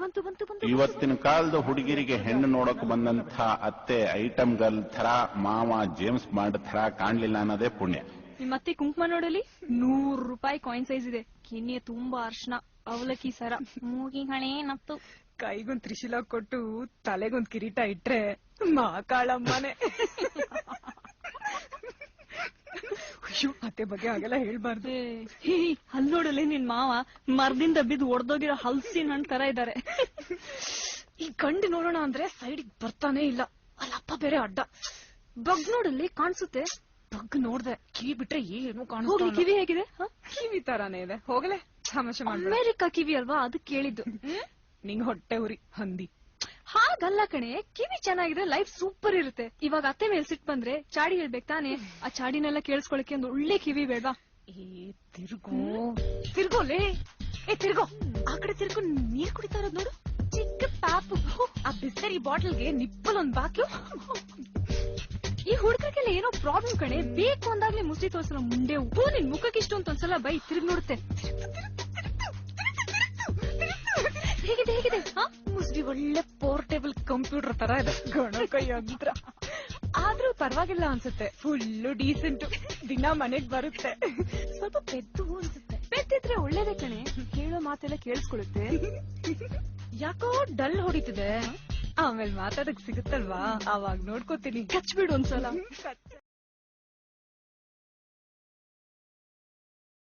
ಬಂತು ಬಂತು ಬಂತು. ಇವತ್ತಿನ ಕಾಲದ ಹುಡುಗಿರಿಗೆ ಹೆಣ್ಣು ನೋಡಕ್ ಬಂದಂತ ಅತ್ತೆ ಐಟಮ್ ಗರ್ಲ್ ತರ ಮಾವ ಜೇಮ್ಸ್ ಬಾಂಡ್ ತರ ಕಾಣ್ಲಿಲ್ಲ ಅನ್ನೋದೇ ಪುಣ್ಯ. ನಿಮ್ಮತ್ತೆ ಕುಂಕುಮ ನೋಡಲಿ, 100 ರೂಪಾಯಿ ಕಾಯಿನ್ ಸೈಜ್ ಇದೆ. ಕೆನ್ನೆ ತುಂಬಾ ಅರ್ಶನ, ಅವಲಕ್ಕಿ ಸರ, ಮೂಗಿ ಹಣೆ ನತ್ತು. ಕೈಗೊಂದ್ ತ್ರಿಶೂಲ ಕೊಟ್ಟು ತಲೆಗೊಂದ್ ಕಿರೀಟ ಇಟ್ರೆ ಮಾಕಾಳಮ್ಮನೆ. ಅಯ್ಯೋ, ಅತ್ತೆ ಬಗ್ಗೆ ಹಾಗೆಲ್ಲ ಹೇಳ್ಬಾರ್ದು. ಹಲ್ ನೋಡಲಿ, ನಿನ್ ಮಾವ ಮರದಿಂದ ಬಿದ್ದು ಒಡ್ದೋಗಿರೋ ಹಲ್ಸಿನ ಹಣ್ಣು ತರ ಇದ್ದಾರೆ. ಈ ಗಂಡು ನೋಡೋಣ ಅಂದ್ರೆ ಸೈಡ್ ಬರ್ತಾನೆ ಇಲ್ಲ, ಅಲ್ಲಪ್ಪ ಬೇರೆ ಅಡ್ಡ. ಬಗ್ ನೋಡಲ್ಲಿ ಕಾಣಿಸುತ್ತೆ. ಬಗ್ ನೋಡ್ದೆ, ಕಿವಿ ಬಿಟ್ರೆ ಏನು ಕಾಣಿಸ್ತಾ. ಕಿವಿ ಹೇಗಿದೆ? ಕಿವಿ ತರಾನೇ ಇದೆ. ಹೋಗಲೆ, ತಮಾಷೆ ಮಾಡ. ಅಮೇರಿಕಾ ಕಿವಿ ಅಲ್ವಾ, ಅದಕ್ಕೆ ಕೇಳಿದ್ದು. ನಿಂಗ್ ಹೊಟ್ಟೆ ಉರಿ ಹಂದಿ. ಹಾಗಲ್ಲ ಕಣೆ, ಕಿವಿ ಚೆನ್ನಾಗಿದೆ, ಲೈಫ್ ಸೂಪರ್ ಇರುತ್ತೆ. ಇವಾಗ ಅತ್ತೆ ಮೇಲ್ ಸಿಟ್ ಬಂದ್ರೆ ಚಾಡಿ ಹೇಳ್ಬೇಕು ತಾನೆ. ಆ ಚಾಡಿನೆಲ್ಲ ಕೇಳಿಸ್ಕೊಳಕ್ಕೆ ಒಂದು ಒಳ್ಳೆ ಕಿವಿ ಬೇಡವಾ? ತಿರ್ಗೋಲೇ, ತಿರ್ಗೋ. ಆ ಕಡೆ ತಿರ್ಗೋ, ನೀರ್ ಕುಡಿತಾ ಇರೋದ್ ನೋಡು. ಚಿಕ್ಕ ಪಾಪು. ಆ ಬಿಸ್ಲರಿ ಬಾಟಲ್ಗೆ ನಿಪ್ಪಲ್ ಒಂದ್ ಬಾಕಿ. ಈ ಹುಡುಗರಿಗೆಲ್ಲ ಏನೋ ಪ್ರಾಬ್ಲಮ್ ಕಣೆ. ಬೇಕು ಅಂದಾಗ್ಲೇ ಮುಸ್ಲಿ ತೋರ್ಸಲ್ಲ ಮುಂಡೆ. ಹೂ, ನಿನ್ ಮುಖಕ್ಕೆ ಇಷ್ಟು ಅಂತ ಒಂದ್ಸಲ ಬೈ ತಿರುಗಿ ನೋಡುತ್ತೆ. ಹೇಗಿದೆ ಹೇಗಿದೆ? ಮುಸ್ಲಿ ಒಳ್ಳೆ ಪೋರ್ಟೇಬಲ್ ಕಂಪ್ಯೂಟರ್ ತರ ಇದೆ, ಗಣಕ ಯಂತ್ರ. ಆದ್ರೂ ಪರವಾಗಿಲ್ಲ ಅನ್ಸುತ್ತೆ. Full decent. ದಿನ ಮನೆಗ್ ಬರುತ್ತೆ. ಸ್ವಲ್ಪ ಪೆದ್ದು ಅನ್ಸುತ್ತೆ. ಪೆದ್ದಿದ್ರೆ ಒಳ್ಳೇದೇ ಕಣೆ, ಹೇಳೋ ಮಾತೆಲ್ಲ ಕೇಳಿಸ್ಕೊಳುತ್ತೆ. ಯಾಕೋ ಡಲ್ ಹೊಡಿತಿದೆ. ಆಮೇಲೆ ಮಾತಾಡಕ್ ಸಿಗುತ್ತಲ್ವಾ, ಅವಾಗ ನೋಡ್ಕೋತೀನಿ. ಕಚ್ಬಿಡು ಒಂದ್ಸಲ.